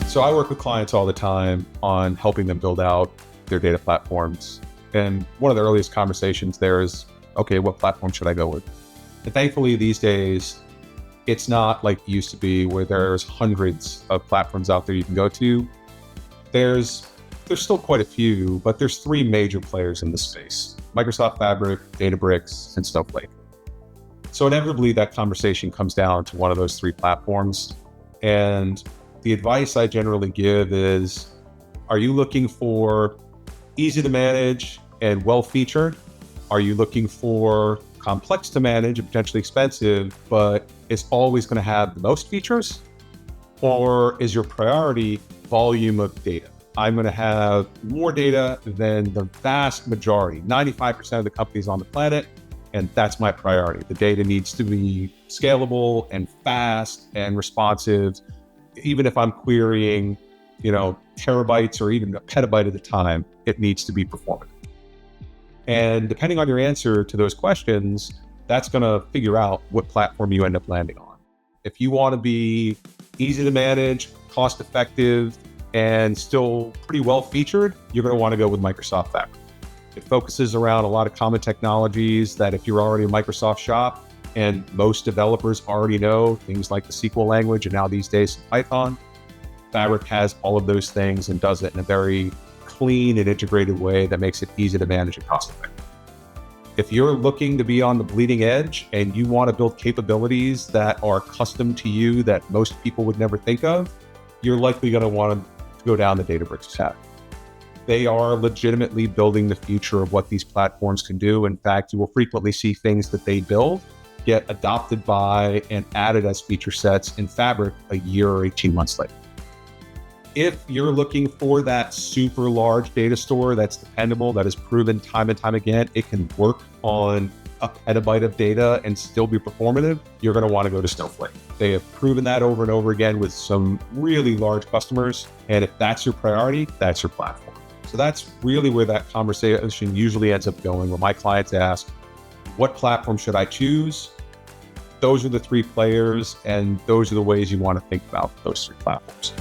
So I work with clients all the time on helping them build out their data platforms. And one of the earliest conversations there is, okay, what platform should I go with? And thankfully these days, it's not like it used to be where there's hundreds of platforms out there you can go to. There's still quite a few, but there's three major players in the space: Microsoft Fabric, Databricks, and Snowflake. So inevitably that conversation comes down to one of those three platforms. And the advice I generally give is, are you looking for easy to manage and well-featured? Are you looking for complex to manage and potentially expensive, but it's always going to have the most features? Or is your priority volume of data? I'm going to have more data than the vast majority, 95% of the companies on the planet, and that's my priority. The data needs to be scalable and fast and responsive. Even if I'm querying, terabytes or even a petabyte at a time, it needs to be performant. And depending on your answer to those questions, that's going to figure out what platform you end up landing on. If you want to be easy to manage, cost effective, and still pretty well featured, you're going to want to go with Microsoft Fabric. It focuses around a lot of common technologies that if you're already a Microsoft shop, and most developers already know things like the SQL language and now these days Python, Fabric has all of those things and does it in a very clean and integrated way that makes it easy to manage and cost effective. If you're looking to be on the bleeding edge and you want to build capabilities that are custom to you that most people would never think of, you're likely going to want to go down the Databricks path. They are legitimately building the future of what these platforms can do. In fact, you will frequently see things that they build get adopted by and added as feature sets in Fabric a year or 18 months later. If you're looking for that super large data store that's dependable, that is proven time and time again, it can work on a petabyte of data and still be performative, you're going to want to go to Snowflake. They have proven that over and over again with some really large customers. And if that's your priority, that's your platform. So that's really where that conversation usually ends up going, where my clients ask, what platform should I choose? Those are the three players, and those are the ways you want to think about those three platforms.